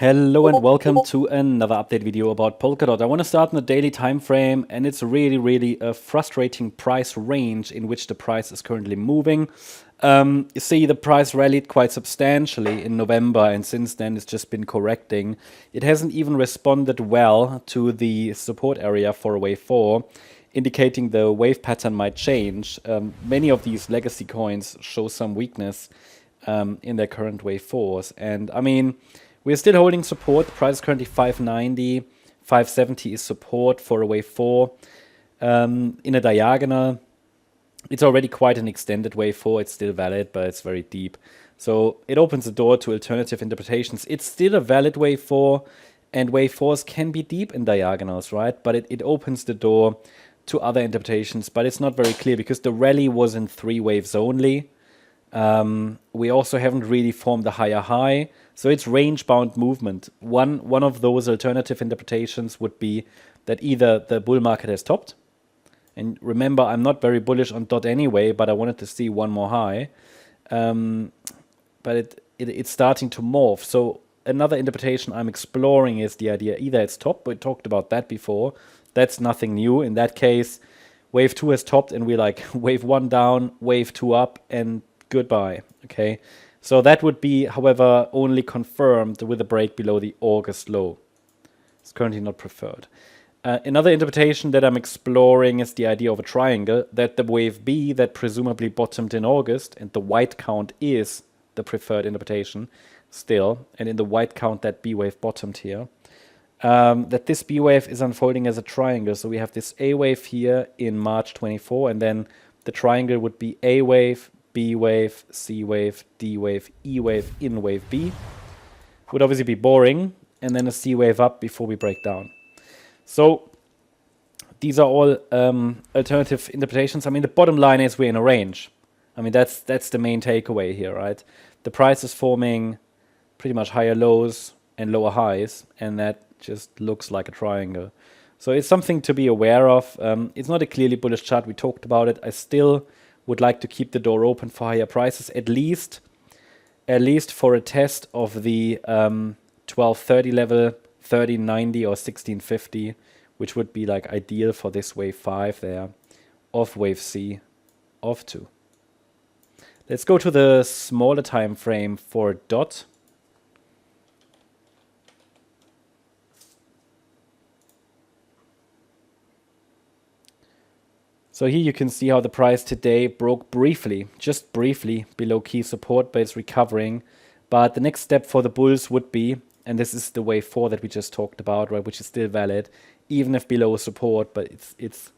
Hello and welcome to another update video about Polkadot. I want to start in the daily time frame, and it's really a frustrating price range in which the price is currently moving. You see the price rallied quite substantially in November, and since then it's just been correcting. It hasn't even responded well to the support area for wave 4, indicating the wave pattern might change. Many of these legacy coins show some weakness in their current wave 4s, and I mean, we're still holding support. The price is currently 590. 570 is support for a wave 4. In a diagonal, it's already quite an extended wave 4. It's still valid, but it's very deep. So it opens the door to alternative interpretations. It's still a valid wave 4, and wave 4s can be deep in diagonals, right? But it opens the door to other interpretations, but it's not very clear because the rally was in 3 waves only. We also haven't really formed a higher high, so it's range-bound movement. One of those alternative interpretations would be that either the bull market has topped, and remember, I'm not very bullish on DOT anyway, but I wanted to see one more high, but it's starting to morph. So another interpretation I'm exploring is the idea either it's topped, we talked about that before, that's nothing new. In that case, wave 2 has topped, and we're like wave 1 down, wave 2 up, and goodbye. Okay, so that would be, however, only confirmed with a break below the August low. It's currently not preferred. Another interpretation that I'm exploring is the idea of a triangle, that the wave B that presumably bottomed in August, and the white count is the preferred interpretation still, and in the white count that B wave bottomed here, that this B wave is unfolding as a triangle. So we have this A wave here in March 24, and then the triangle would be A wave, B wave, C wave, D wave, E wave, in wave B. Would obviously be boring, and then a C wave up before we break down. So these are all alternative interpretations. I mean, the bottom line is we're in a range. I mean, that's the main takeaway here, right? The price is forming pretty much higher lows and lower highs, and that just looks like a triangle. So it's something to be aware of. It's not a clearly bullish chart. We talked about it. I still would like to keep the door open for higher prices, at least for a test of the 1230 level, 1390 or 1650, which would be like ideal for this wave 5 there, of wave C, of 2. Let's go to the smaller time frame for DOT. So here you can see how the price today broke briefly, just briefly, below key support, but it's recovering. But the next step for the bulls would be, and this is the wave 4 that we just talked about, right, which is still valid, even if below support, but it's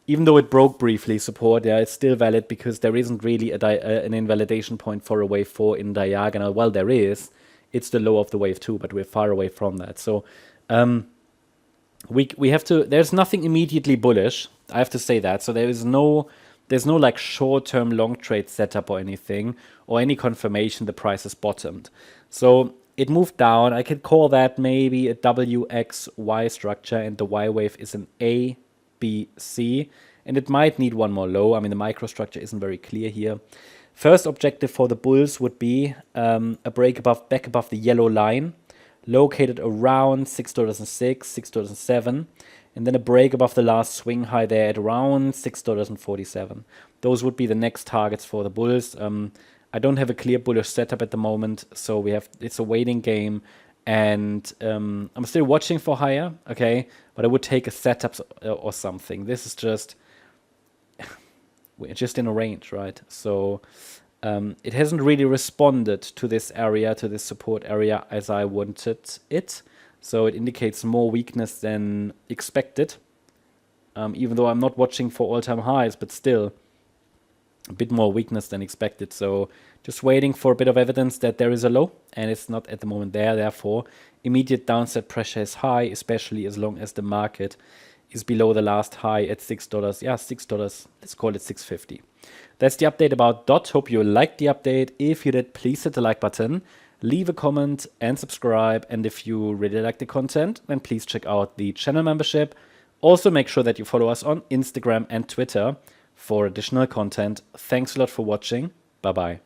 even though it broke briefly support, yeah, it's still valid because there isn't really an invalidation point for a wave 4 in diagonal. Well, there is. It's the low of the wave 2, but we're far away from that. So we have to, there's nothing immediately bullish, I have to say that. So there's no like short-term long trade setup or anything, or any confirmation the price has bottomed. So it moved down. I could call that maybe a WXY structure, and the Y wave is an A, B, C, and it might need one more low. I mean, the microstructure isn't very clear here. First objective for the bulls would be a break back above the yellow line, located around $6.06, $6.07, and then a break above the last swing high there at around $6.47. Those would be the next targets for the bulls. I don't have a clear bullish setup at the moment, so it's a waiting game, and I'm still watching for higher, okay, but I would take a setup or something. This is just, we're just in a range, right? So it hasn't really responded to this area, to this support area, as I wanted it. So it indicates more weakness than expected, even though I'm not watching for all-time highs, but still a bit more weakness than expected. So just waiting for a bit of evidence that there is a low, and it's not at the moment there. Therefore, immediate downside pressure is high, especially as long as the market is below the last high at $6. Yeah, $6. Let's call it 650. That's the update about DOT. Hope you liked the update. If you did, please hit the like button, leave a comment and subscribe. And if you really like the content, then please check out the channel membership. Also, make sure that you follow us on Instagram and Twitter for additional content. Thanks a lot for watching. Bye-bye.